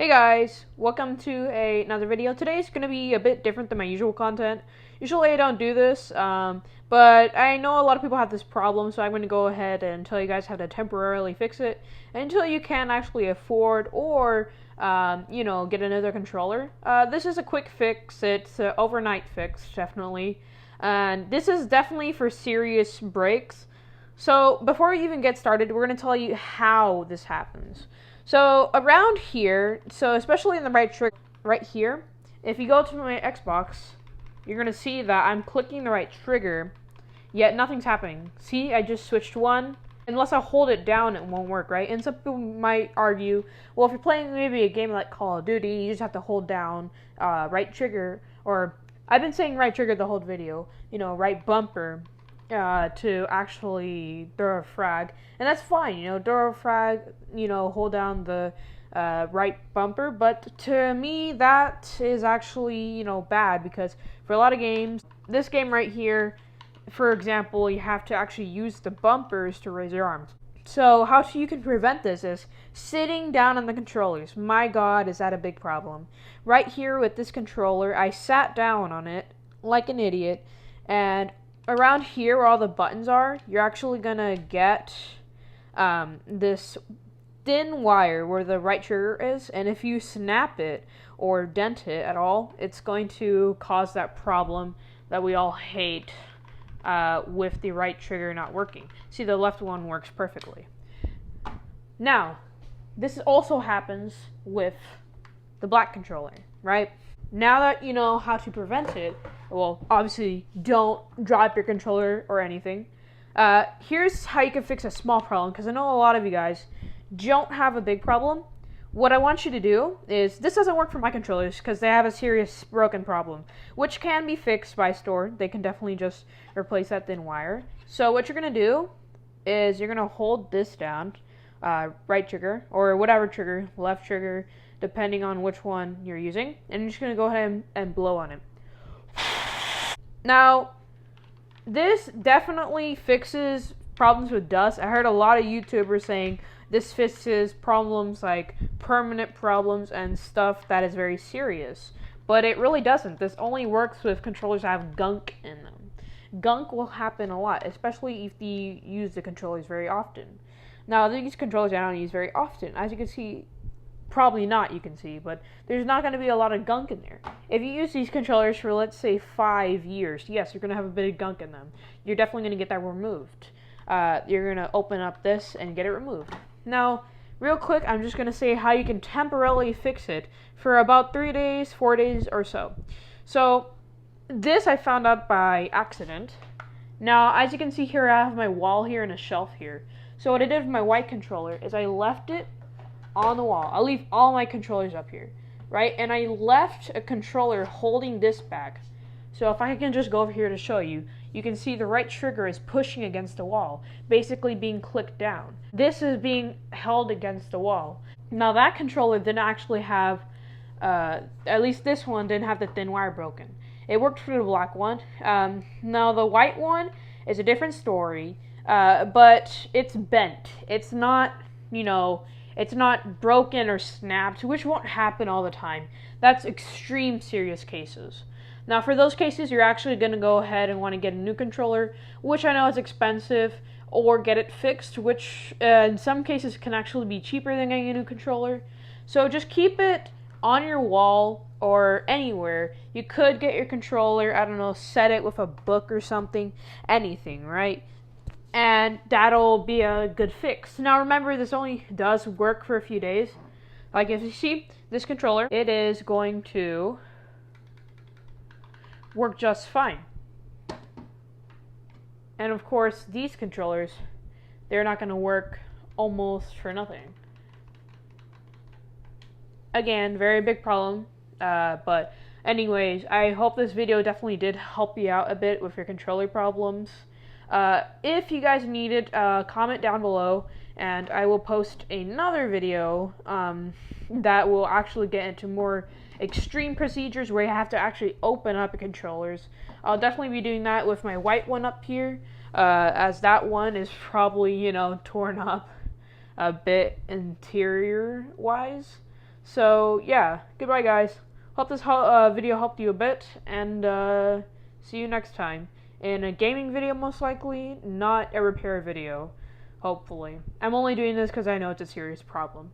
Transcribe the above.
Hey guys, welcome to another video. Today is going to be a bit different than my usual content. Usually I don't do this, but I know a lot of people have this problem, so I'm going to go ahead and tell you guys how to temporarily fix it until you can actually afford or, get another controller. This is a quick fix. It's an overnight fix, definitely. And this is definitely for serious breaks. So before we even get started, we're going to tell you how this happens. So around here, so especially in the right trigger, right here, if you go to my Xbox, you're going to see that I'm clicking the right trigger, yet nothing's happening. See, I just switched one. Unless I hold it down, it won't work, right? And some people might argue, well, if you're playing maybe a game like Call of Duty, you just have to hold down right trigger, or I've been saying right trigger the whole video, right bumper, to actually throw a frag, and that's fine, throw a frag, hold down the right bumper, but to me that is actually, bad, because for a lot of games, this game right here, for example, you have to actually use the bumpers to raise your arms. So how you can prevent this is sitting down on the controllers. My god, is that a big problem. Right here with this controller, I sat down on it like an idiot, and around here where all the buttons are, you're actually gonna get this thin wire where the right trigger is, and if you snap it or dent it at all, it's going to cause that problem that we all hate with the right trigger not working. See, the left one works perfectly. Now, this also happens with the black controller, right? Now that you know how to prevent it, well, obviously don't drop your controller or anything. Here's how you can fix a small problem, because I know a lot of you guys don't have a big problem. What I want you to do is, this doesn't work for my controllers because they have a serious broken problem, which can be fixed by store. They can definitely just replace that thin wire. So what you're going to do is you're going to hold this down, right trigger, or whatever trigger, left trigger, depending on which one you're using, and you're just going to go ahead and blow on it. Now, this definitely fixes problems with dust. I heard a lot of YouTubers saying this fixes problems like permanent problems and stuff that is very serious, but it really doesn't. This only works with controllers that have gunk in them. Gunk will happen a lot, especially if you use the controllers very often. Now, these controllers I don't use very often. As you can see, probably not, you can see, but there's not going to be a lot of gunk in there. If you use these controllers for, let's say, 5 years, yes, you're going to have a bit of gunk in them. You're definitely going to get that removed. You're going to open up this and get it removed. Now, real quick, I'm just going to say how you can temporarily fix it for about 3 days, 4 days, or so. So, this I found out by accident. Now, as you can see here, I have my wall here and a shelf here. So what I did with my white controller is I left it on the wall. I'll leave all my controllers up here, right? And I left a controller holding this back. So if I can just go over here to show you, you can see the right trigger is pushing against the wall, basically being clicked down. This is being held against the wall. Now that controller didn't actually have, at least this one didn't have the thin wire broken. It worked for the black one. Now the white one is a different story, but it's bent. It's not, it's not broken or snapped, which won't happen all the time. That's extreme serious cases. Now, for those cases, you're actually going to go ahead and want to get a new controller, which I know is expensive, or get it fixed, which in some cases can actually be cheaper than getting a new controller. So just keep it on your wall or anywhere. You could get your controller, I don't know, set it with a book or something, anything, right? And that'll be a good fix. Now remember, this only does work for a few days. Like if you see this controller, it is going to work just fine. And of course, these controllers, they're not going to work almost for nothing. Again, very big problem. But anyways, I hope this video definitely did help you out a bit with your controller problems. If you guys need it, comment down below, and I will post another video that will actually get into more extreme procedures where you have to actually open up your controllers. I'll definitely be doing that with my white one up here, as that one is probably, torn up a bit interior-wise. So yeah, goodbye guys. Hope this video helped you a bit, and see you next time in a gaming video, most likely, not a repair video. Hopefully, I'm only doing this because I know it's a serious problem.